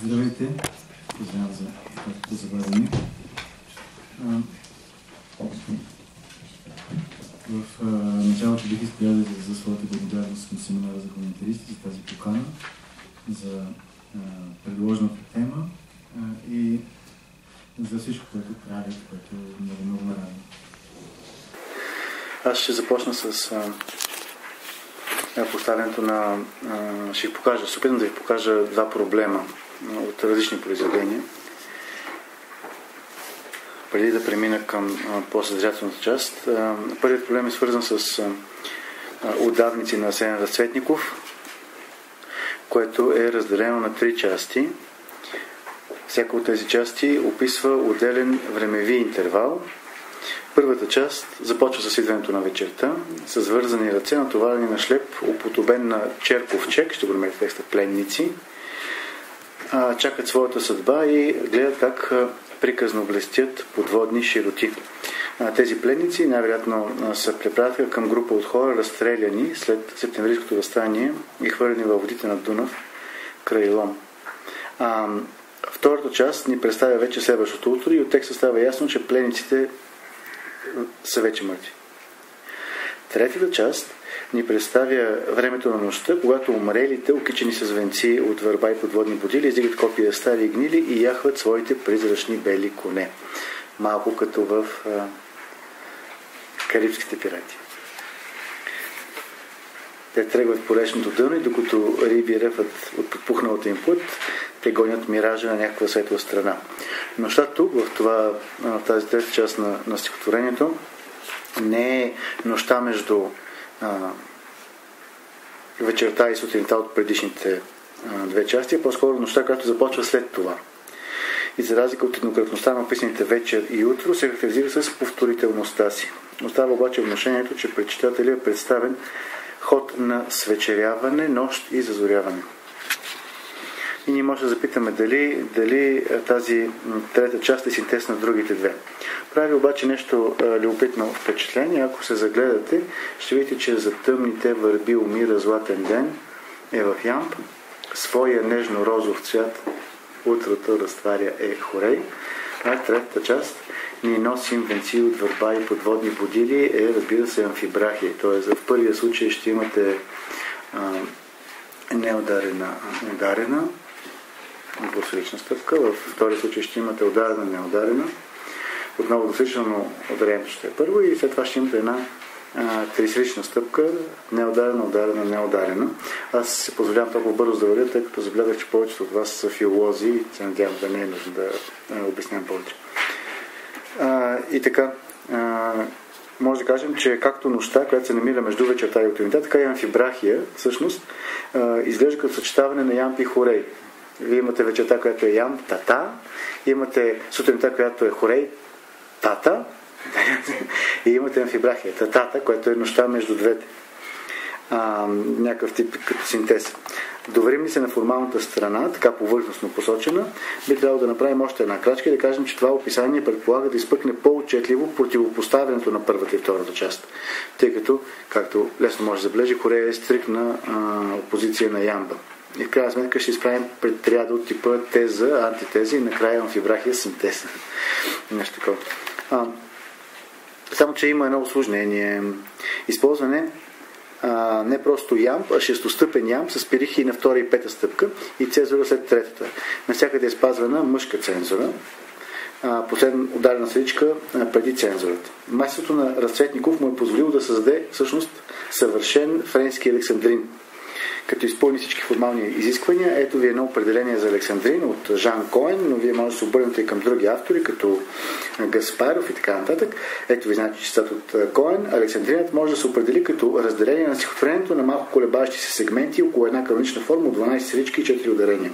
Здравейте! Поздравявам за вашето забавяне. В началото бих искал да изразя своята благодарност към семинара за хуманитаристи за тази покана, за предложената тема и за всичко, което правят, което много нарадва. Аз ще започна с поставянето на... ще се опитам да ви покажа два проблема от различни произведения. Преди да премина към по-съдържателната част, първият проблем е свързан с удавници на Асен Разцветников, което е разделено на три части. Всяка от тези части описва отделен времеви интервал. Първата част започва с идването на вечерта, с вързани ръце, натоварени на шлеп, уподобен на черков чек, ще го намерите в текста пленници, чакат своята съдба и гледат как приказно блестят подводни широти. Тези пленници най-вероятно са препратка към група от хора, разстреляни след септемврийското въстание и хвърлени във водите на Дунав край Лом. Втората част ни представя вече следващото утро и от текста става ясно, че пленниците са вече мъртви. Третата част ни представя времето на нощта, когато умрелите, окичени с венци от върба и подводни будили, издигат копия стари и гнили и яхват своите призрачни бели коне. Малко като в Карибските пирати. Те тръгват по речното дъно и докато риби ръфат от подпухналата им път, те гонят миража на някаква светла страна. Нощта тук, в тази трета част на стихотворението, не е нощта между вечерта и сутринта от предишните две части, а по-скоро нощта, която започва след това. И за разлика от еднократността на описаните вечер и утро, се характеризира с повторителността си. Остава обаче внушението, че пред читателя е представен ход на свечеряване, нощ и зазоряване. И ние може да запитаме дали тази трета част е синтез на другите две. Прави обаче нещо любопитно впечатление. Ако се загледате, ще видите, че за тъмните върби умира златен ден е в Ямб. Своя нежно-розов цвят утрото разтваря е хорей. А третата част ние носим венци от върба и подводни будили е, разбира се, амфибрахия. Тоест в първия случай ще имате ударена двусрична стъпка, във втория случай ще имате неударена. Отново двусрично ударението ще е първо и след това ще имате една трисрична стъпка, неударена. Аз се позволявам толкова бързо да вървя, тъй като загледах, че повечето от вас са филолози и се надявам да не е нужно да обяснявам повече. И така, може да кажем, че както нощта, която се намира между вечерта и утринта, така и амфибрахия, всъщност, изглежда като съчетаване на Ямб и Хорей. Вие имате вечерта, която е Ямб, тата, имате сутринта, която е Хорей, тата, и имате амфибрахия, татата, която е нощта между двете. Някакъв тип като синтез. Доверим ли се на формалната страна, така повърхностно посочена, би трябвало да направим още една крачка и да кажем, че това описание предполага да изпъкне по-отчетливо противопоставянето на първата и втората част. Тъй като, както лесно може да забележи, Корея е стрикна опозиция на Ямба. И в крайна сметка ще изправим пред триада от типа теза, антитеза и накрая амфибрахия, синтеза. Нещо такова. Само, че има едно усложнение. Използване не просто ямб, а шестостъпен ямб с пирихи на втора и пета стъпка и цензура след третата. Навсякъде е спазвана мъжка цензура. Последна ударена сричка преди цензурата. Майсторството на Разцветников му е позволило да създаде всъщност съвършен френски александрин. Като изпълни всички формални изисквания, ето ви едно определение за александрин от Жан Коен, но вие може да се обърнете и към други автори, като Гаспаров и така нататък. Ето ви знаете, че цитат от Коен. Александринът може да се определи като разделение на стихотворението на малко колебащи се сегменти около една канонична форма от 12 срички и 4 ударения.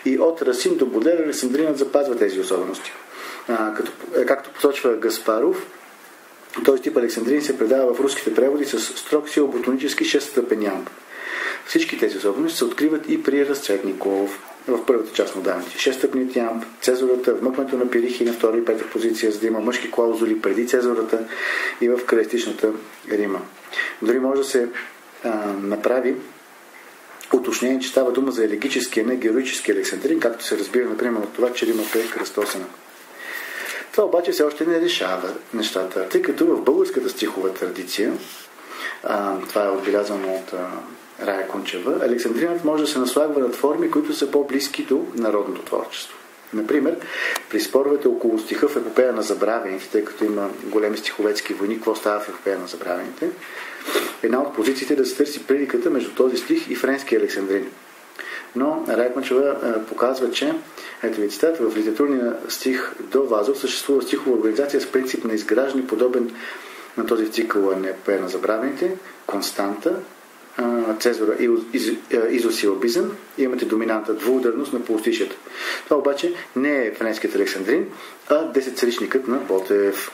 И от Расин до Бодлер александринът запазва тези особености. Както посочва Гаспаров, този тип александрин се предава в руските преводи с строг силоботонически 6-стъпен ямб. Всички тези особености се откриват и при Разцветников в първата част на данните. Шестъпният ямб, цезурата, вмъкването на пирихи на втора и пета позиция, за да има мъжки клаузули преди цезурата и в кралистичната Рима. Дори може да се направи уточнение, че става дума за елегически, а не героически Александрин, както се разбира, например, от това, че римата е кръстосана. Това обаче все още не решава нещата, тъй като в българската стихова традиция, това е отбелязано от Рая Кунчева, Александринът може да се наслагва над форми, които са по-близки до народното творчество. Например, при споровете около стиха в епопея на забравените, тъй като има големи стиховецки войни, какво става в епопея на забравените, една от позициите е да се търси приликата между този стих и френския Александрин. Но Рая Кунчева показва, че ето ви цитат, в литературния стих до Вазов съществува стихова организация с принцип на изграждане, подобен на този цикъл на епопея на забравените, константа, Цезора изосилабизъм и имате доминанта двуударност на полустишията. Това обаче не е френският Александрин, а десетцаричникът на Ботев.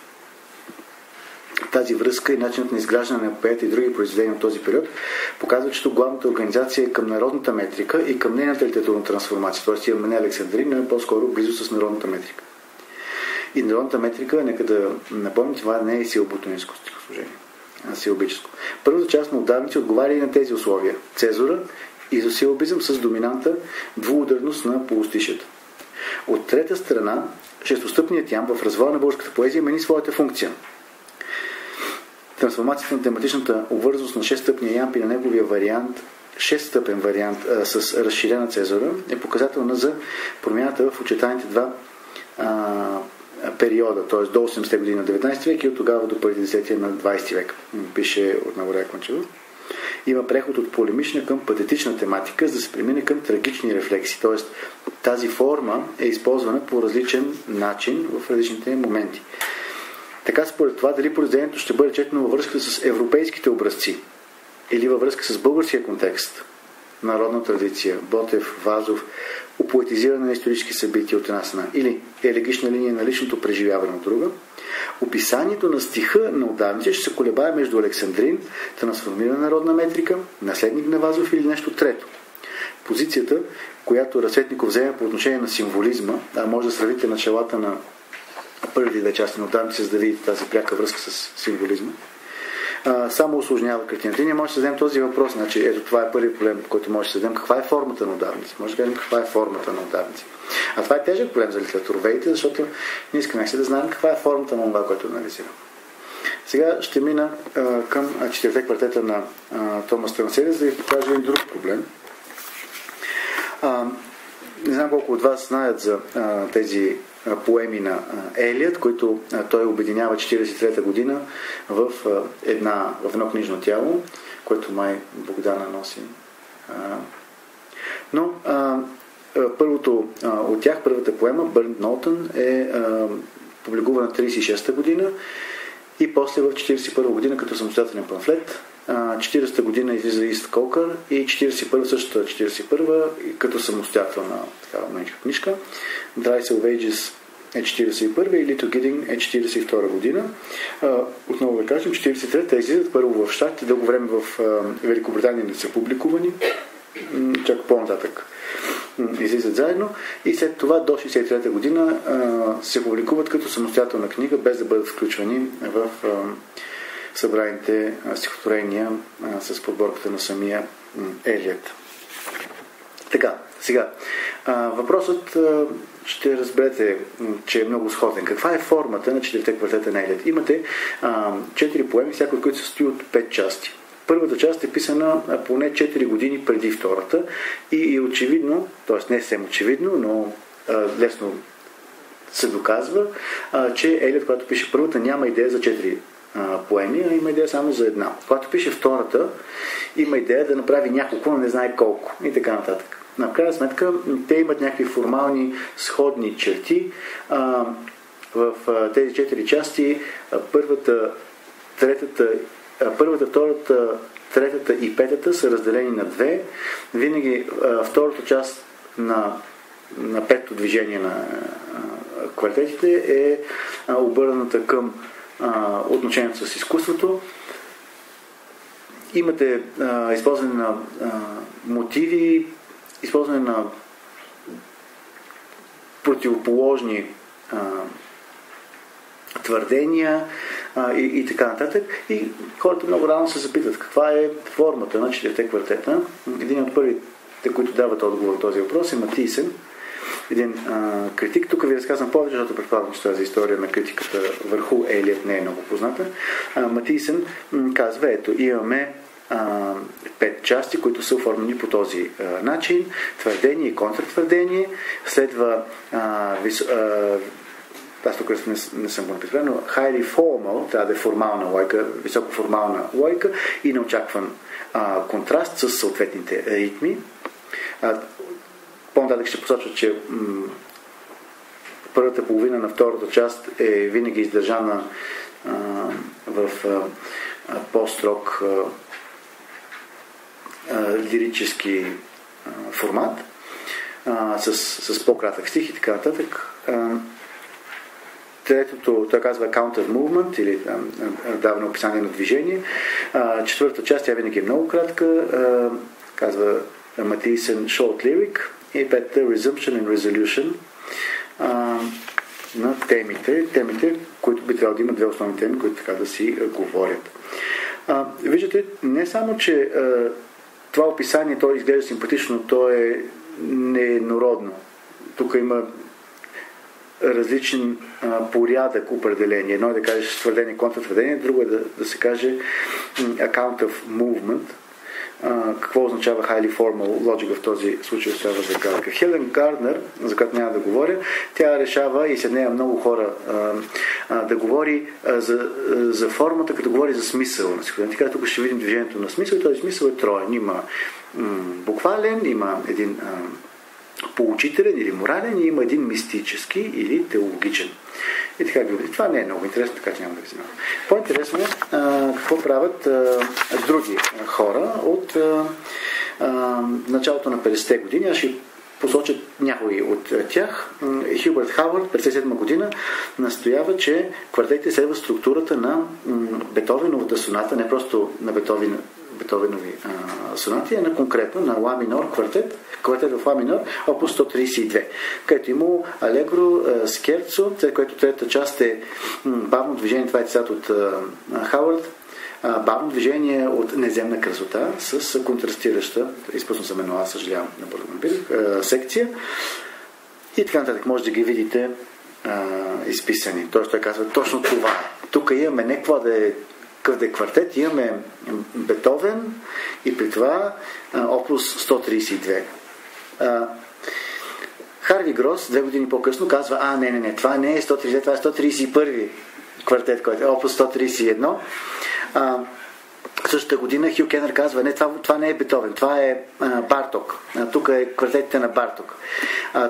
Тази връзка и начинът на изграждане на епопеята и други произведения от този период показва, че тук главната организация е към народната метрика и към нейната литературна трансформация. Тоест имаме не Александрин, но по-скоро близо с народната метрика. И народната метрика, нека да напомним, това не е силботонинско стихосложение, а силобическо. Първата част на отдавници отговаря и на тези условия. Цезора, изосилабизъм с доминанта двуударност на полустишията. От трета страна, шестостъпният ям в развоя на българската поезия мени своята функция. Трансформацията на тематичната обвързаност на шестстъпния ямб и на неговия вариант, шестстъпен вариант с разширена Цезора, е показателна за промяната в очетаните два периода, т.е. до 80-те години на 19 век и от тогава до първите десетия на 20 век. Пише от Рая Кунчева. Има преход от полемична към патетична тематика, за да се премине към трагични рефлексии. Т.е. тази форма е използвана по различен начин в различните моменти. Така според това, дали произведението ще бъде четено във връзка с европейските образци или във връзка с българския контекст, народна традиция, Ботев, Вазов, опоетизиране на исторически събития от една страна или елегична линия на личното преживяване от друга, описанието на стиха на отдавници ще се колебае между Александрин, трансформирана народна метрика, наследник на Вазов или нещо трето. Позицията, която Разцветников вземе по отношение на символизма, може да сравните началата на първите две части на отдавници, за да видите тази пряка връзка с символизма, само усложнява картината. И ние може да зададем този въпрос. Значи, ето това е първият проблем, който може да зададем. Каква е формата на отдавници? Може да кажем каква е формата на отдавници. А това е тежък проблем за литературоведите, защото ние искаме да знаем каква е формата на това, което анализирам. Сега ще мина към четирите квартета на Томас Транселес, за да ви покажа един друг проблем. Не знам колко от вас знаят за тези поеми на Елият, които той обединява 1943 година в едно книжно тяло, което май Богдана носи. Но първото от тях, първата поема, Бърнт Нолтън, е публикувана 1936 година и после в 1941 година като самостоятелен памфлет. 40-та година излиза Ист Колкър и 41-та, 41 като самостоятелна маленька книжка. Dry Salvages е 41 и Little Gidding е 42 година. Отново да кажем, 43-та излизат първо в Щатите, дълго време в Великобритания не са публикувани, чак по-нататък излизат заедно и след това до 63-та година се публикуват като самостоятелна книга, без да бъдат включвани в събраните стихотворения с подборката на самия Елият. Така, сега. Въпросът ще разберете, че е много сходен. Каква е формата на четирите квартета на Елият? Имате 4 поеми, всяко от които се състои от 5 части. Първата част е писана поне 4 години преди втората и очевидно, т.е. не съвсем очевидно, но лесно се доказва, че Елият, когато пише първата, няма идея за 4 поеми, а има идея само за една. Когато пише втората, има идея да направи няколко, но не знае колко и така нататък. На крайна сметка, те имат някакви формални сходни черти. В тези 4 части първата, втората, третата и петата са разделени на две. Винаги втората част на петото движение на квартетите е обърната към отношението с изкуството. Имате използване на мотиви, използване на противоположни твърдения, и така нататък. И хората много рано се запитат каква е формата на четирите квартета. Един от първите, които дават отговор на този въпрос е Матийсен, един критик. Тук ви разказвам повече, защото предполагам, че тази история на критиката върху Елият не е много позната. Матийсен казва, ето, имаме 5 части, които са оформени по този начин. Твърдение и контратвърдение. Следва аз тук не съм го написал, но highly formal, трябва да е формална логика, високоформална логика и неочакван контраст с съответните ритми. По-нататък ще посочва, че първата половина на втората част е винаги издържана в по-строг лирически формат, с по-кратък стих и така нататък. Третото, той казва account of movement, или даване описание на движение. Четвърта част, тя винаги е много кратка, казва Матийсен short lyric. И петата resumption and resolution на темите, които би трябвало да има две основни теми, които така да си говорят. Виждате, не само, че това описание, то изглежда симпатично, то е нееднородно. Тук има различен порядък определение. Едно е да кажеш твърдение, контратвърдение, друго е да се каже account of movement. Какво означава highly formal logic в този случай остава загадка. Хелен Гарднер, за която няма да говоря, тя решава и след нея много хора да говори за формата, като говори за смисъл на стихотворението. Така тук ще видим движението на смисъл и този смисъл е троен. Има буквален, има един поучителен или морален и има един мистически или теологичен. И така ги види. Това не е много интересно, така че няма да ви взимам. По-интересно е какво правят други хора от началото на 50-те години. Аз ще посоча някои от тях. Хюберт Хауърд, 1957 година, настоява, че квартетите следва структурата на Бетовеновата соната, не просто на Бетовенови сонати, а на конкретно на ла минор квартет в ла минор, опус 132, където има алегро, скерцо, след което третата част е бавно движение, това е цитат от Хауърд, бавно движение от неземна красота с контрастираща, изпусна съм едно, аз съжалявам, секция. И така нататък, може да ги видите изписани. Тоест той казва точно това. Тук имаме не какво да е квартет, имаме Бетовен и при това опус 132. Харви Грос 2 години по-късно казва, не, това не е 132, това е 131 квартет, който е опус 131. Същата година Хю Кенър казва, не, това не е Бетовен, това е Барток. Тук е квартетите на Барток.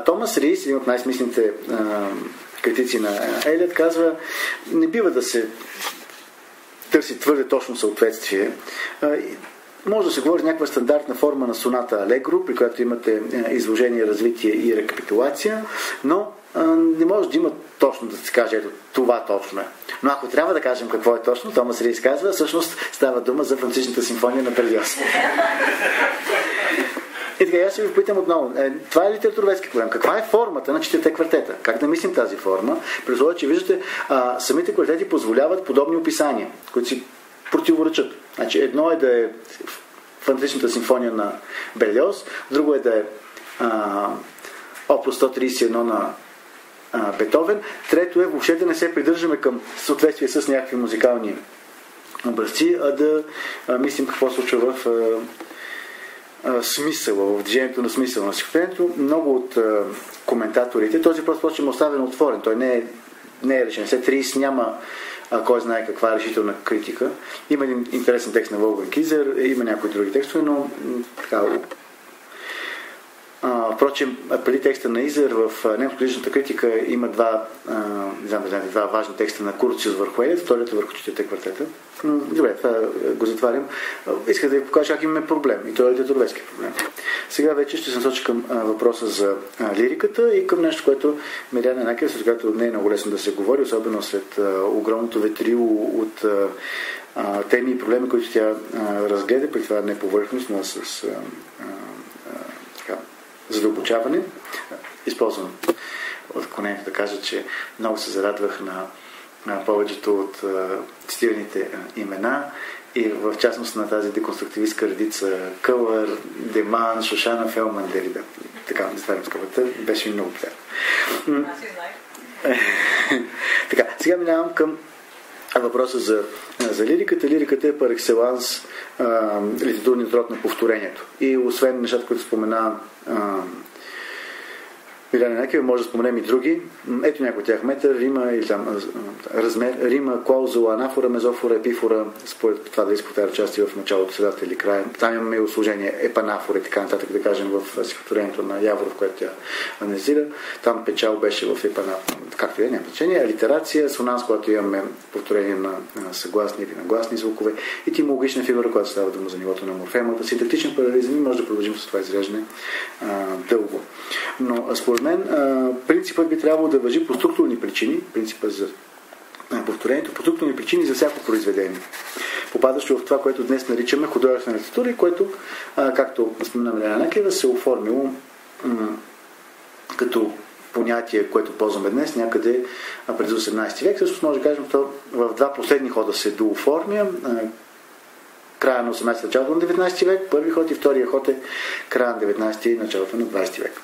Томас Рис, един от най-смислените критици на Елиот, казва, не бива да се търси твърде точно съответствие. Може да се говори някаква стандартна форма на соната алегро, при която имате изложение, развитие и рекапитулация, но не може да има точно да се каже, ето това точно е. Но ако трябва да кажем какво е точно, Томас Рис казва, всъщност става дума за Французската симфония на Берлиоз. И така, аз ще ви попитам отново. Това е литературоведски проблем. Каква е формата на четирите квартета? Как да мислим тази форма? При условие, че виждате, самите квартети позволяват подобни описания, които си противоречат. Значи, едно е да е Фантастичната симфония на Берлиоз, друго е да е опус 131 на Бетовен, трето е въобще да не се придържаме към съответствие с някакви музикални образци, а да мислим какво случва в смисъла, в движението на смисъла на стихотворението. Много от коментаторите, този въпрос е оставен отворен, той не е решен. След 30 няма кой знае каква решителна критика. Има един интересен текст на Волган Кизер, има някои други текстове, но така. Впрочем, преди текста на Изер в немско-личната критика има два важни текста на Курциус върху Елиот, вторият върху четирите квартета. Добре, това го затварям. Исках да ви покажа как имаме проблем. И това е литературоведски проблем. Сега вече ще се насоча към въпроса за лириката и към нещо, което Мириана Накер, с което не е много лесно да се говори, особено след огромното ветрило от теми и проблеми, които тя разгледа, при това не повърхностно, а с задълбочаване. Използвам отклонението да кажа, че много се зарадвах на повечето от цитираните имена и в частност на тази деконструктивистка редица Кълър, Деман, Шошана, Фелман, Дерида. Така, не ставим скъпата, беше ми много приятно. Така, сега минавам към въпроса за лириката. Лириката е par excellence литературният род на повторението. И освен нещата, които спомена Миляна Янакиева, може да споменем и други. Ето някои от тях: метър, рима или там размер, рима, клаузула, анафора, мезофора, епифора, според това дали се повтаря части в началото, средата или края. Там имаме сложение епанафора и така нататък, да кажем в стихотворението на Яворов, което тя анализира. Там печал беше в епанафора, както няма значение. Алитерация, сонанс, когато имаме повторение на съгласни или на гласни звукове. И тимологична фигура, която става дума за нивото на морфемата. Синтактичен паралелизъм, може да продължим с това изреждане дълго. Но според мен принципът би трябвало да важи по структурни причини, принципът за повторението, по структурни причини за всяко произведение, попадащо в това, което днес наричаме художествена литература и което, както спомена Миляна Янакиева, се оформило като понятие, което ползваме днес, някъде през 18 век. Също може да кажем, то в два последни хода се дооформя. Края на 18 началото на 19 век, първи ход, и втория ход е края на 19 и началото на 20 век.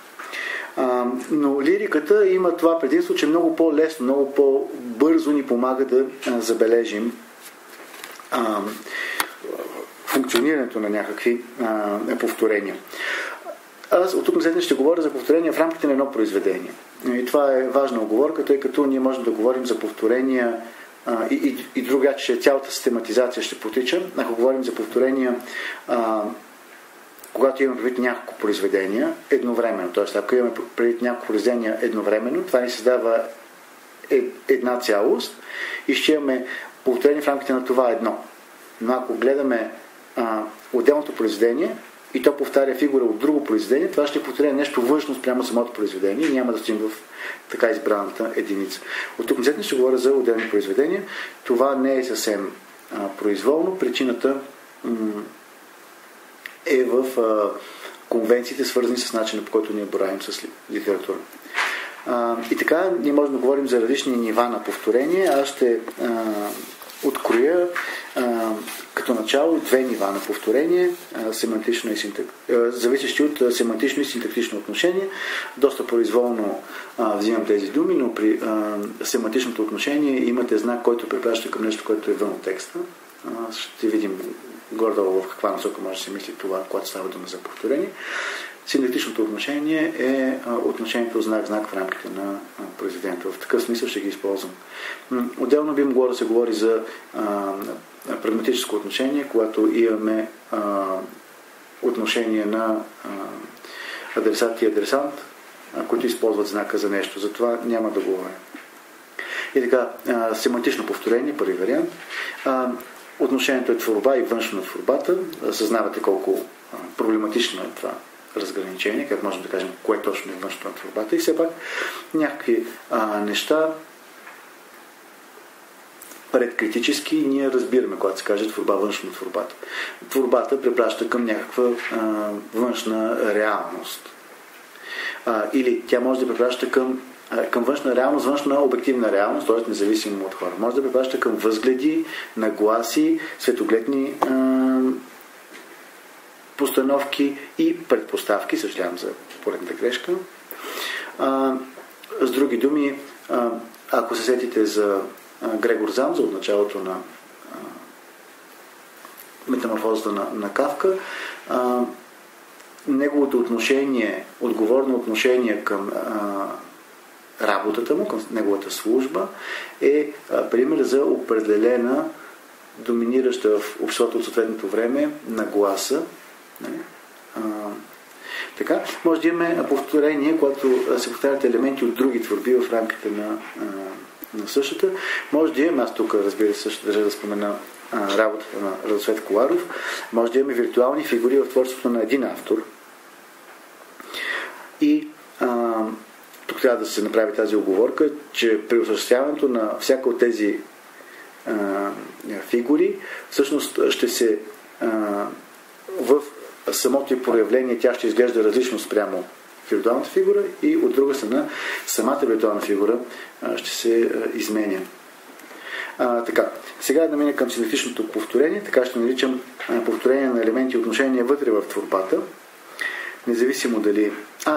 Но лириката има това предимство, че много по-лесно, много по-бързо ни помага да забележим функционирането на някакви повторения. Аз от тук насетне ще говоря за повторения в рамките на едно произведение. И това е важна оговорка, тъй като ние можем да говорим за повторения и другия, че цялата систематизация ще потича. Ако говорим за повторения, когато имаме предвид няколко произведения едновременно, т.е. ако имаме предвид няколко произведения едновременно, това ни създава една цялост и ще имаме повторение в рамките на това едно. Но ако гледаме отделното произведение и то повтаря фигура от друго произведение, това ще повторя нещо външно спрямо самото произведение и няма да стоим в така избраната единица. От тук насетне ще говоря за отделни произведения. Това не е съвсем произволно. Причината е в конвенциите, свързани с начина, по който ние боравим с литература. И така, ние можем да говорим за различни нива на повторение. Аз ще откроя като начало две нива на повторение, зависещи от семантично и синтактично отношение. Доста произволно взимам тези думи, но при семантичното отношение имате знак, който препраща към нещо, което е вън от текста. Ще видим горе-долу в каква насока може да се мисли това, когато става дума за повторение. Синтактичното отношение е отношението знак-знак в рамките на произведението. В такъв смисъл ще ги използвам. Отделно би могло да се говори за прагматическо отношение, когато имаме отношение на адресат и адресант, които използват знака за нещо. Затова няма да говоря. И така, семантично повторение, първи вариант. Отношението е творба и външно на творбата. Съзнавате колко проблематично е това разграничение, как можем да кажем кое точно е външно на творбата. И все пак някакви неща предкритически ние разбираме, когато се каже творба външно на творбата. Творбата препраща към някаква външна реалност. Или тя може да препраща към външна реалност, външна обективна реалност, т.е. независимо от хора. Може да препраща към възгледи, нагласи, светогледни постановки и предпоставки, съжалявам за поредната грешка. С други думи, ако се сетите за Грегор Замза от началото на метаморфозата на Кафка, неговото отношение, отговорно отношение към работата му, към неговата служба е пример за определена доминираща в обществото от съответното време нагласа. Така, може да имаме повторение, когато се повтарят елементи от други творби в рамките на същата. Може да имаме, аз тук разбира се също държа да спомена работата на Радосвет Коларов, може да имаме виртуални фигури в творчеството на един автор. И тук трябва да се направи тази оговорка, че при осъществяването на всяка от тези фигури всъщност ще се в самото и проявление тя ще изглежда различно спрямо виртуалната фигура и от друга страна самата виртуална фигура ще се изменя. Така, сега да мина към синтетичното повторение, така ще наричам повторение на елементи и отношения вътре в творбата, независимо дали...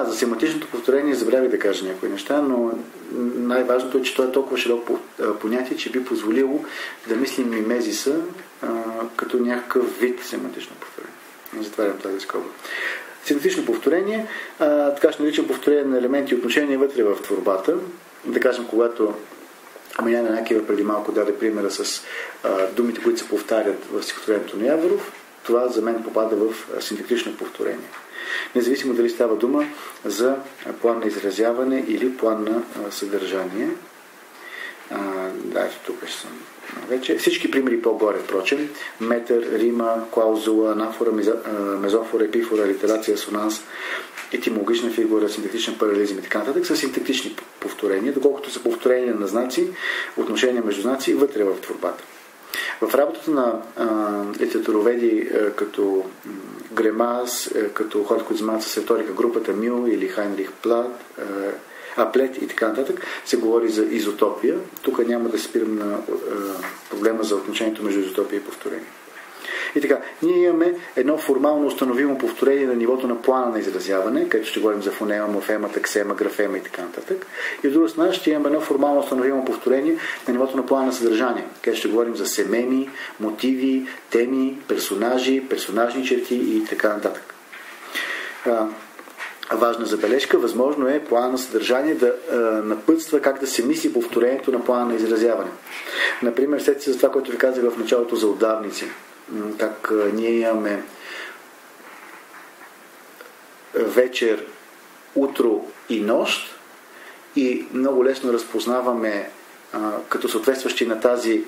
за семантичното повторение забравих да кажа някои неща, но най-важното е, че то е толкова широко понятие, че би позволило да мислим мимезиса като някакъв вид семантично повторение. Затварям тази скоба. Синтетично повторение, така ще наричам повторение на елементи и отношения вътре в творбата. Да кажем, когато Миляна Накиева преди малко даде примера с думите, които се повтарят в стихотворението на Яворов, това за мен попада в синтетично повторение. Независимо дали става дума за план на изразяване или план на съдържание. Ето тук ще съм вече. Всички примери по-горе, впрочем. Метър, рима, клаузула, анафора, мезофора, епифора, алитерация, асонанс, етимологична фигура, синтетичен паралелизъм и така нататък са синтетични повторения, доколкото са повторения на знаци, отношения между знаци вътре в творбата. В работата на литературоведи като Гремас, като хората, които занимават с риторика, групата Мю или Хайнрих Плет и така нататък, се говори за изотопия. Тук няма да спирам на проблема за отношението между изотопия и повторение. И така, ние имаме едно формално установимо повторение на нивото на плана на изразяване, където ще говорим за фонема, морфема, таксема, графема и така нататък. И от друга страна ще имаме едно формално установимо повторение на нивото на плана на съдържание, където ще говорим за семени, мотиви, теми, персонажи, персонажни черти и така нататък. Важна забележка, възможно е плана на съдържание да напътства как да се мисли повторението на плана на изразяване. Например, сетите се за това, което ви казах в началото за отдавници. Как ние имаме вечер, утро и нощ и много лесно разпознаваме като съответстващи на тази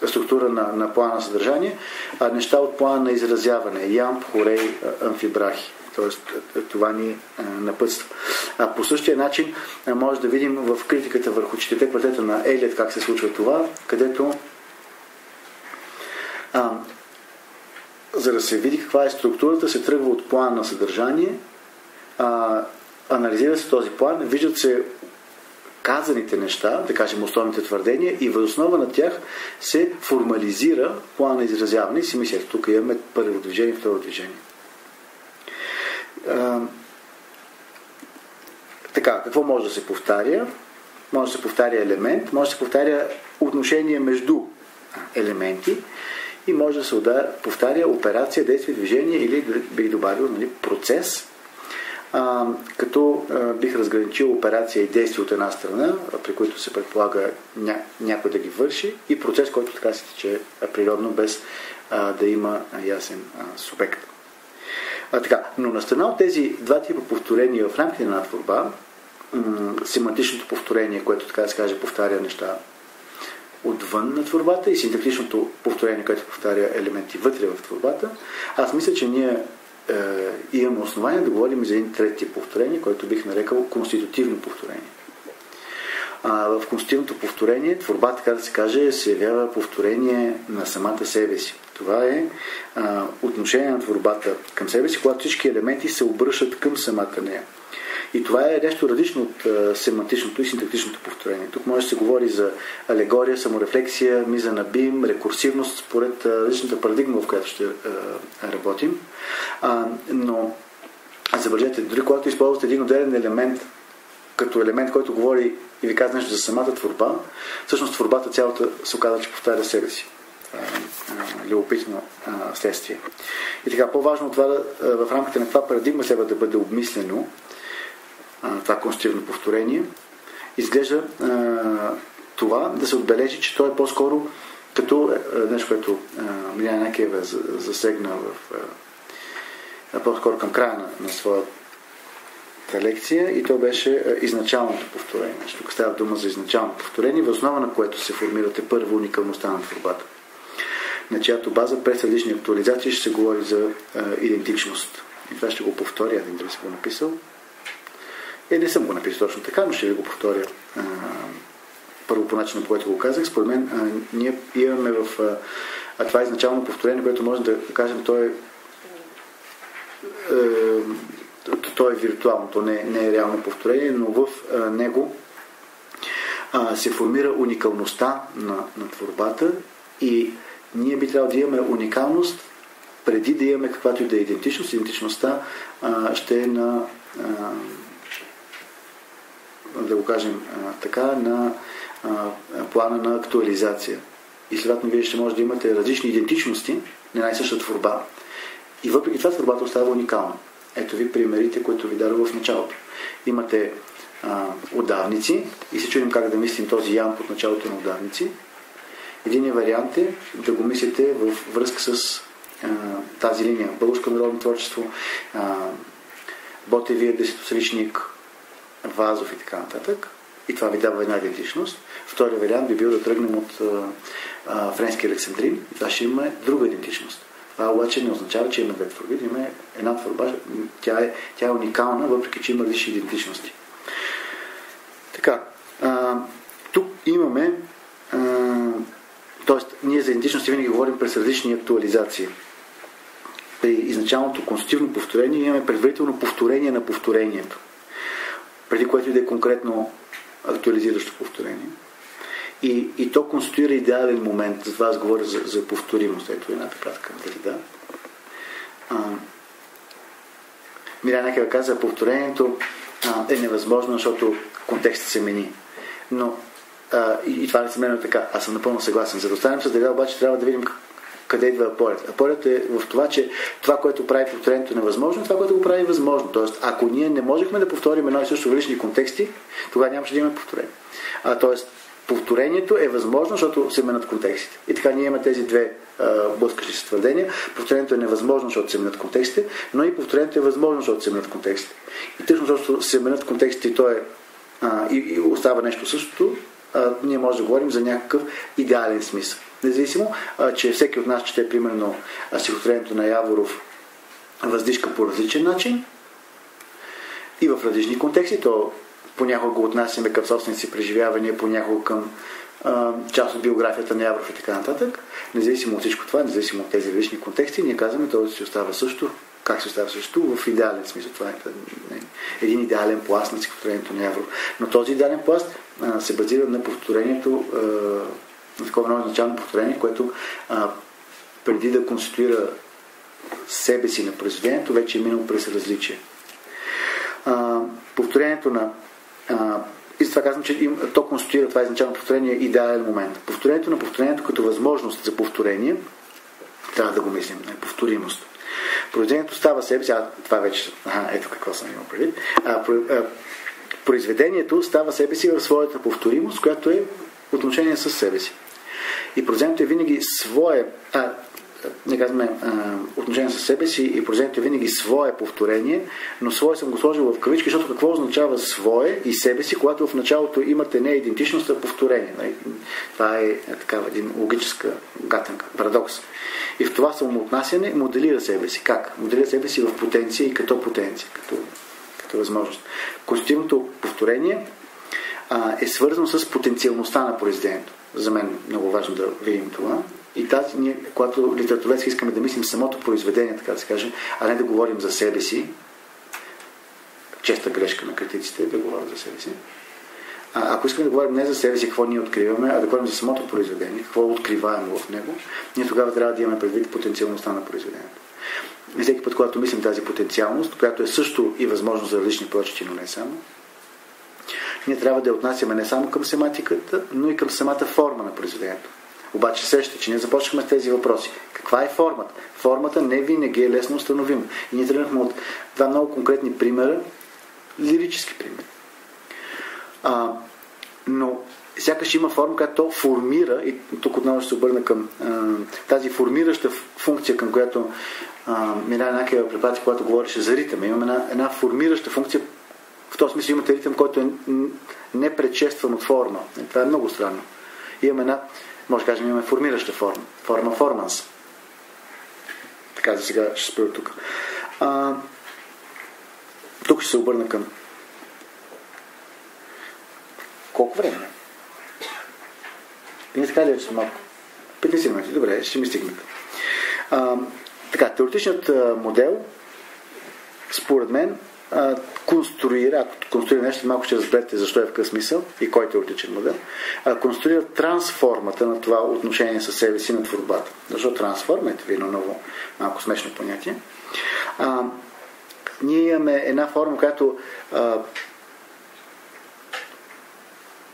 структура на плана на съдържание, неща от плана на изразяване. Ямб, хорей, амфибрахи. Тоест, това ни напътства. По същия начин може да видим в критиката върху четирите квартета на Елиот как се случва това, където за да се види каква е структурата, се тръгва от план на съдържание, анализира се този план, виждат се казаните неща, да кажем основните твърдения, и въз основа на тях се формализира план на изразяване и си мислят, тук имаме първо движение, второ движение. Така, какво може да се повтаря? Може да се повтаря елемент, може да се повтаря отношение между елементи и може да се повтаря операция, действие, движение или бих добавил процес, като бих разграничил операция и действие от една страна, при които се предполага някой да ги върши, и процес, който така се тече природно, без да има ясен субект. Но на страна от тези два типа повторения в рамките на една творба, семантичното повторение, което така да се каже повтаря неща отвън на творбата, и синтетичното повторение, което повтаря елементи вътре в творбата, аз мисля, че ние имаме основание да говорим за един трети тип повторение, който бих нарекал конститутивно повторение. В конститутивното повторение творба, така да се каже, се явява повторение на самата себе си. Това е отношение на творбата към себе си, когато всички елементи се обръщат към самата нея. И това е нещо различно от семантичното и синтетичното повторение. Тук може да се говори за алегория, саморефлексия, миза на бим, рекурсивност, според различната парадигма, в която ще работим. Но забележете, дори когато използвате един отделен елемент, като елемент, който говори и ви казва нещо за самата творба, всъщност творбата цялата се оказва, че повтаря себе си. Любопитно следствие. И така, по-важно това в рамките на това парадигма следва да бъде обмислено, това конститутивно повторение. Изглежда това да се отбележи, че то е по-скоро като нещо, което Миляна Накиева засегна по-скоро към края на своята лекция, и то беше изначалното повторение. Тук става дума за изначално повторение, въз основа на което се формирате първо уникалността на творбата, на чиято база през различни актуализации ще се говори за идентичност. И това ще го повторя, дали съм го написал. Не съм го написал точно така, но ще ви го повторя първо по начина, по който го казах. Според мен ние имаме в това изначално повторение, което може да кажем, то е виртуално, то не е реално повторение, но в него се формира уникалността на творбата и ние би трябвало да имаме уникалност преди да имаме каквато и да е идентичност. Идентичността ще е на да го кажем така, на плана на актуализация. И следователно вие ще може да имате различни идентичности на една и съща творба. И въпреки това творбата остава уникална. Ето ви примерите, които ви дадох в началото. Имате удавници и се чудим как да мислим този ямб от началото на удавници. Единият вариант е да го мислите във връзка с тази линия. Българско народно творчество, Ботевия, Десетосричник, Вазов и така нататък. И това ви дава една идентичност. Втория вариант би бил да тръгнем от френски Александрин. Това ще има друга идентичност. Това обаче не означава, че има две творби. Има една творба. Тя е уникална, въпреки че има различни идентичности. Така. Тук имаме т.е. ние за идентичности винаги говорим през различни актуализации. При изначалното конститутивно повторение имаме предварително повторение на повторението. Преди което и да е конкретно актуализиращо повторение. И то конституира идеален момент. Затова аз говоря за повторимост. Ето една препратка към Деррида. Миляна Некева каза, повторението е невъзможно, защото контекстът се мени. Но и това лицемерно е така. Аз съм напълно съгласен. За да останем с Деррида, обаче трябва да видим къде идва апорът. Апорът е в това, че това, което прави повторението е невъзможно, това, което го прави възможно. Тоест, ако ние не можехме да повторим едно и също в различни контексти, тогава нямаше да имаме повторение. Тоест, повторението е възможно, защото се менят контекстите. И така ние имаме тези две блъскащи се твърдения. Повторението е невъзможно, защото се менят контекстите, но и повторението е възможно, защото се менят контекстите. И тъжно, защото се менят контекстите и то е и остава нещо същото, ние можем да говорим за някакъв идеален смисъл. Независимо, че всеки от нас чете примерно стихотворението на Яворов въздишка по различен начин и в различни контексти, то понякога го отнасяме към собствените си преживявания, понякога към част от биографията на Яворов и така нататък. Независимо от всичко това, независимо от тези различни контексти, ние казваме, това си остава също. Как се остава също? В идеален смисъл. Това е един идеален пласт на стихотворението на Яворов. Но този идеален пласт се базира на повторението, на такова много начално повторение, което преди да конституира себе си на произведението, вече е минало през различие. Повторението на и затова казвам, че то конституира това изначално повторение идеален момент. Повторението на повторението като възможност за повторение трябва да го мислим. Повторимост. Произведението става себе си, това вече, ето какво съм имал предвид. Произведението става себе си в своята повторимост, която е отношение с себе си. И произведението е винаги свое, не казваме отношение с себе си, и произведението е винаги свое повторение, но свое съм го сложил в кавички, защото какво означава свое и себе си, когато в началото имате не идентичност, а повторение. Това е такава един логическа гатанка, парадокс. И в това самоотнасяне моделира себе си. Как? Моделира себе си в потенция и като потенция, като възможност. Конститутивното повторение е свързано с потенциалността на произведението. За мен много важно да видим това. И тази, ние, когато литературоведски искаме да мислим самото произведение, така да се каже, а не да говорим за себе си, честа грешка на критиците да говорят за себе си. Ако искаме да говорим не за себе си, какво ние откриваме, а да говорим за самото произведение, какво откриваем в него, ние тогава трябва да имаме предвид потенциалността на произведението. И всеки път, когато мислим тази потенциалност, която е също и възможно за различни прочити, но не само, ние трябва да я отнасяме не само към семантиката, но и към самата форма на произведението. Обаче сещате, че ние започнахме с тези въпроси. Каква е формата? Формата не винаги е лесно установима. И ние тръгнахме от два много конкретни примера, лирически примери. Но сякаш има форма, която формира, и тук отново ще се обърна към тази формираща функция, към която Миляна Некева препрати, когато говореше за ритъм. Имаме една формираща функция. В този смисъл имате ритъм, който е не предшестван от форма. Това е много странно. Имаме една, може да кажем, имаме формираща форма. Форманс. Така за сега ще спра тук. Тук ще се обърна към колко време? Не така ли е, че съм малко? 15 минути. Добре, ще ми стигнете. Така, теоретичният модел, според мен, конструира, ако конструира нещо, малко ще разберете защо е в какъв смисъл и кой е теоретичен модел, конструира трансформата на това отношение със себе си на творбата. Защо трансформа? Ето ви едно много малко смешно понятие. Ние имаме една форма, която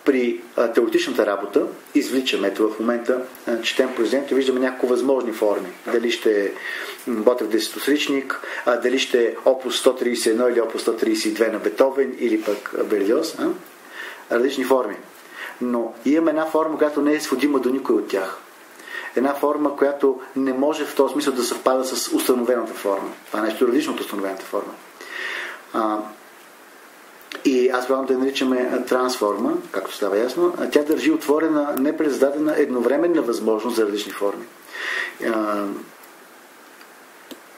при теоретичната работа извличаме. Ето в момента четем произведението, виждаме няколко възможни форми. Дали ще е Ботев десетосричник, дали ще е опус 131 или опус 132 на Бетовен или пък Берлиоз. Различни форми. Но имаме една форма, която не е сводима до никой от тях. Една форма, която не може в този смисъл да съвпада с установената форма. Това е нещо различно от установената форма. И аз правилно да наричаме трансформа, както става ясно, тя държи отворена, непредадена едновременна възможност за различни форми.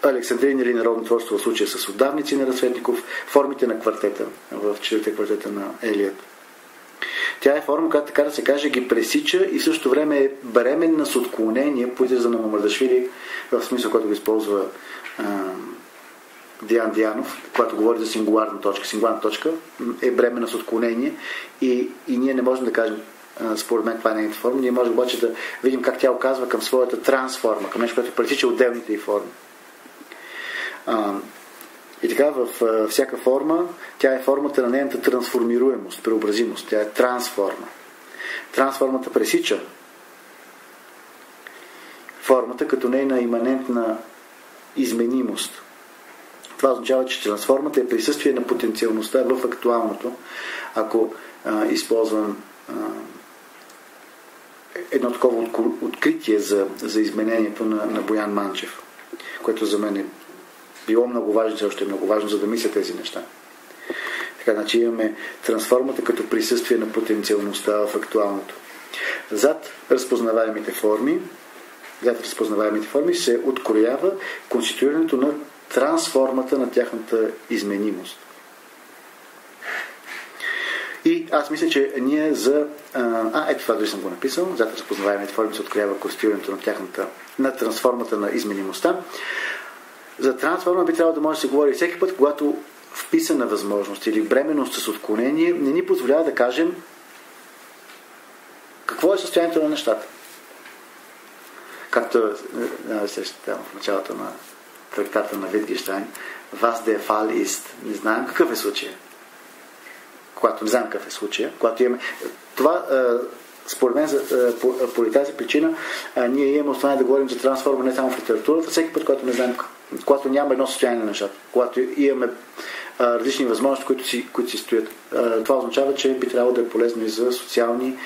Александрин или народно творство в случая с отдавници на Разсветников, формите на квартета, в четирите квартета на Елият. Тя е форма, която така да се каже ги пресича и в същото време е бременна с отклонение по израза на Мамардашвили, в смисъл, който го използва Диан Дианов, когато говори за сингуларна точка. Сингуларна точка е бремена с отклонение и ние не можем да кажем според мен това е нейната форма. Ние можем обаче да видим как тя оказва към своята трансформа, към нещо, което пресича отделните й форми. И така във всяка форма тя е формата на нейната трансформируемост, преобразимост. Тя е трансформа. Трансформата пресича формата като нейна иманентна изменимост. Това означава, че трансформата е присъствие на потенциалността в актуалното. Ако използвам едно такова откритие за изменението на Боян Манчев, което за мен е било много важно, все още е много важно, за да мисля тези неща. Така, значи имаме трансформата като присъствие на потенциалността в актуалното. Зад разпознаваемите форми се откроява конституирането на трансформата на тяхната изменимост. И аз мисля, че ние ето това дори съм го написал. Зад разпознаваемите форми се откроява конституирането на трансформата на изменимостта. За трансформа би трябвало да може да се говори всеки път, когато вписана възможност или бременност с отклонение не ни позволява да кажем какво е състоянието на нещата. Както в началото на трактата на Wittgenstein, was der Fall ist. Не знаем какъв е случая. Когато не знаем какъв е случая, когато имаме... Това, според мен, поради тази причина, ние имаме основание да говорим за трансформа не само в литературата, всеки път, когато не знаем, когато няма едно състояние на нещата, когато имаме различни възможности, които си стоят. Това означава, че би трябвало да е полезно и за социални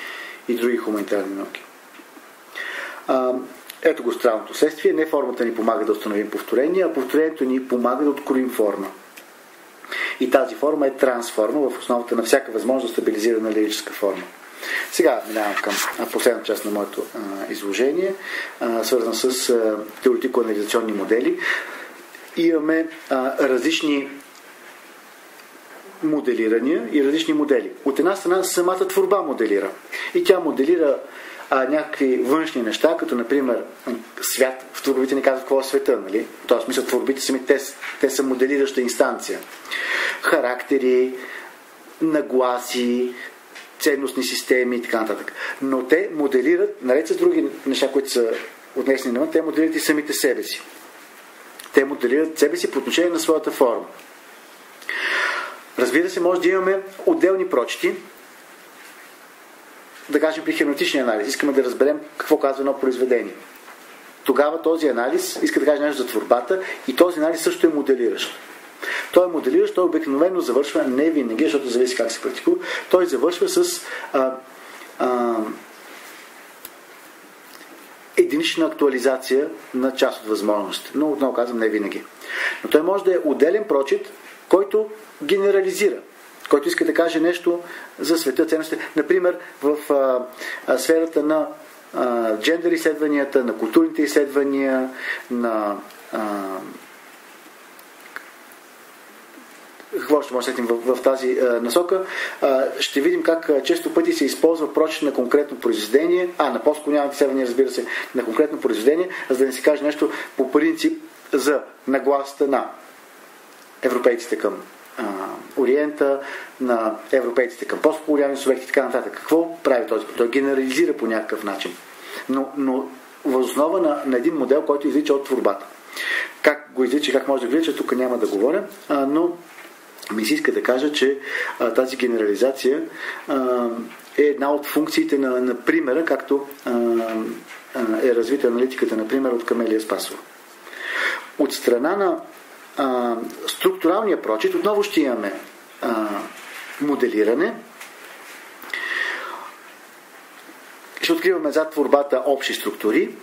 и други хуманитарни науки. Ето го странното следствие. Не формата ни помага да установим повторение, а повторението ни помага да откроим форма. И тази форма е трансформа в основата на всяка възможност стабилизирана лирическа форма. Сега минавам към последната част на моето изложение, свързано с теоретико-анализационни модели. Имаме различни моделирания и различни модели. От една страна самата творба моделира. И тя моделира някакви външни неща, като например свят. В творбите ни казват какво е света, нали? В този смисъл творбите сами те са моделираща инстанция. Характери, нагласи, ценностни системи и така нататък. Но те моделират, наред с други неща, които са отнесени навън, те моделират и самите себе си. Те моделират себе си по отношение на своята форма. Разбира се, може да имаме отделни прочити. Да кажем при херменевтичния анализ. Искаме да разберем какво казва едно произведение. Тогава този анализ иска да каже нещо за творбата и този анализ също е моделиращ. Той е моделиращ, той обикновено завършва, не винаги, защото зависи как се практикува, той завършва с единична актуализация на част от възможности. Но отново казвам, не винаги. Но той може да е отделен прочит, който генерализира, който иска да каже нещо за света, ценностите. Например, в сферата на джендър изследванията, на културните изследвания, на какво ще може да сетим в тази насока, ще видим как често пъти се използва прочит на конкретно произведение, на постколониалните изследвания, разбира се, на конкретно произведение, за да не се каже нещо по принцип за нагласата на европейците към ориента на европейците към постколониални субекти и така нататък. Какво прави този? Той генерализира по някакъв начин. Но въз основа на един модел, който излича от творбата. Как го излича, как може да влича, тук няма да говоря, но ми се иска да кажа, че тази генерализация е една от функциите на примера, както е развита аналитиката, например, от Камелия Спасова. От страна на структуралния прочит отново ще имаме моделиране. Ще откриваме зад творбата общи структури,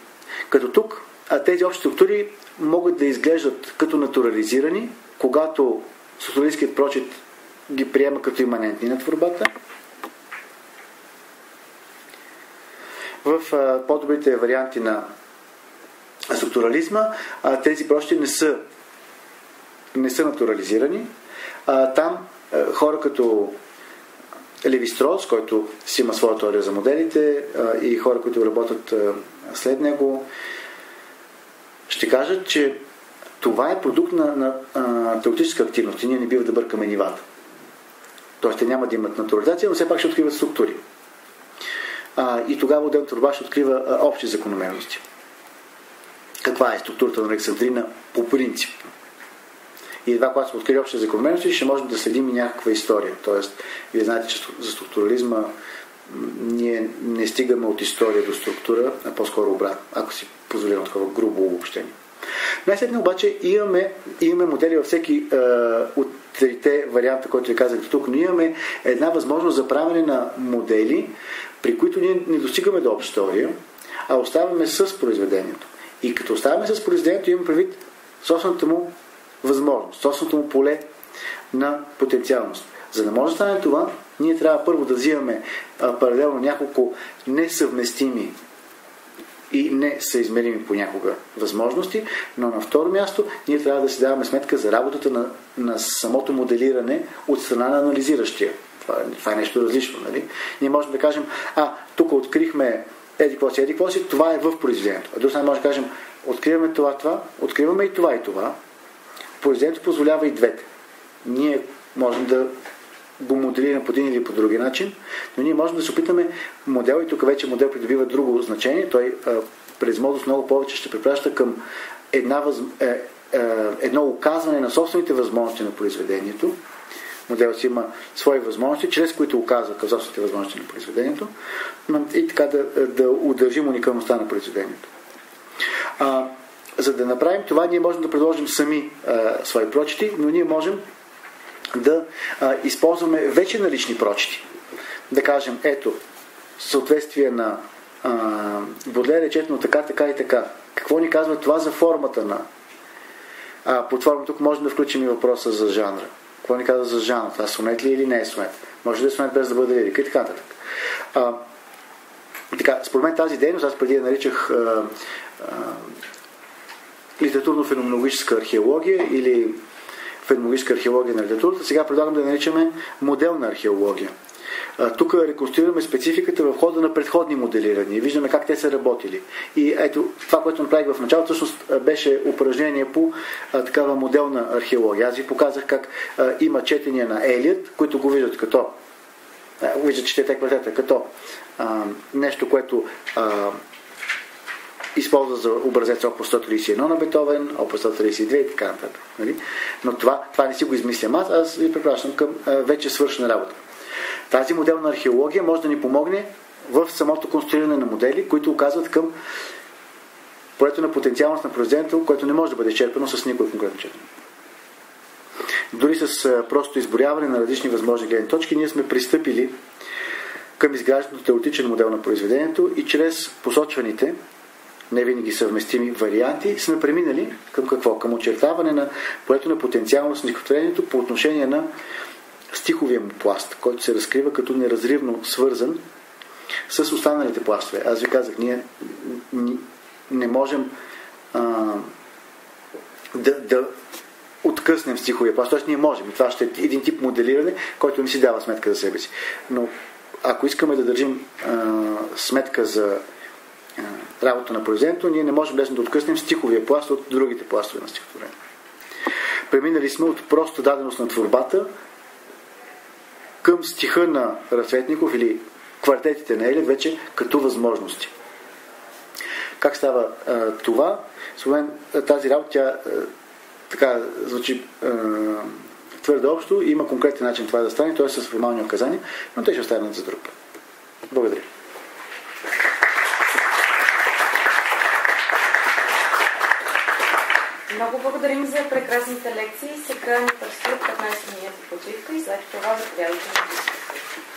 като тук тези общи структури могат да изглеждат като натурализирани, когато структуралистският прочит ги приема като иманентни на творбата. В по-добрите варианти на структурализма тези прочити не са натурализирани. Там хора като Леви-Строс, който си има своя теория за моделите, и хора, които работят след него, ще кажат, че това е продукт на теоретическа активност и ние не бива да бъркаме нивата. Тоест те няма да имат натурализация, но все пак ще откриват структури. И тогава отделната творба ще открива общи закономерности. Каква е структурата на Александрина по принцип? И едва когато се открие общи закономерности, ще можем да следим и някаква история. Тоест, вие знаете, че за структурализма ние не стигаме от история до структура, а по-скоро обратно, ако си позволим такова грубо обобщение. Най-сетне обаче имаме модели във всеки от трите варианта, които ви казах тук, но имаме една възможност за правене на модели, при които ние не достигаме до обща теория, а оставаме с произведението. И като оставаме с произведението, имаме предвид собствената му възможност, собственото му поле на потенциалност. За да може да стане това, ние трябва първо да взимаме паралелно няколко несъвместими и несъизмерими понякога възможности, но на второ място ние трябва да си даваме сметка за работата на самото моделиране от страна на анализиращия. Това е нещо различно, нали? Ние можем да кажем, тук открихме еди-какво-си, това е в произведението. А друг страна може да кажем, откриваме това, откриваме и това. Произведението позволява и двете. Ние можем да го моделираме по един или по други начин, но ние можем да се опитаме модел, и тук вече модел придобива друго значение, той през модус много повече ще препраща към едно оказване на собствените възможности на произведението. Модел си има свои възможности, чрез които оказва към собствените възможности на произведението, и така да удържим уникалността на произведението. За да направим това, ние можем да предложим сами свои прочити, но ние можем да използваме вече налични прочити. Да кажем, ето, съответствие на Бодлер е четено така и така. Какво ни казва това за формата на... Под форма тук можем да включим и въпроса за жанра. Какво ни казва за жанра? Това сонет ли или не е сонет? Може да е сонет без да бъде лирика и така нататък. Така, според мен тази дейност, аз преди я наричах литературно-феноменологическа археология или феноменологическа археология на литературата. Сега предлагам да наричаме моделна археология. Тук реконструираме спецификата в хода на предходни моделирания. Виждаме как те са работили. И ето, това, което направих в началото, всъщност беше упражнение по такава моделна археология. Аз ви показах как има четения на Елиот, които го виждат като виждат, че те квартета като нещо, което използва за образец опус 131 на Бетовен, опус 132 и така нататък. Нали? Но това не си го измислям аз ви препращам към вече свършена работа. Тази моделна археология може да ни помогне в самото конструиране на модели, които указват към полето на потенциалност на произведението, което не може да бъде изчерпано с никой конкретно четене. Дори с просто изборяване на различни възможни гледни точки, ние сме пристъпили към изграждането на теоретичен модел на произведението и чрез посочваните не винаги съвместими варианти сме преминали към какво? Към очертаване на полето на потенциалност на стихотворението по отношение на стиховия му пласт, който се разкрива като неразривно свързан с останалите пластове. Аз ви казах, ние не можем да откъснем стиховия пласт. Тоест ние можем. И това ще е един тип моделиране, който не си дава сметка за себе си. Но ако искаме да държим сметка за работа на произведението, ние не можем лесно да откъснем стиховия пласт от другите пластове на стихотворението. Преминали сме от просто даденост на творбата към стиха на Разцветников или квартетите на Елиот вече като възможности. Как става това? Според мен тази работа, тя така звучи твърде общо и има конкретен начин това да стане, т.е. с формални указания, но те ще останат за друг път. Благодаря. Много благодарим за прекрасните лекции. Сега ни предстоят 15 минути почивка и след това заповядайте на дискусия.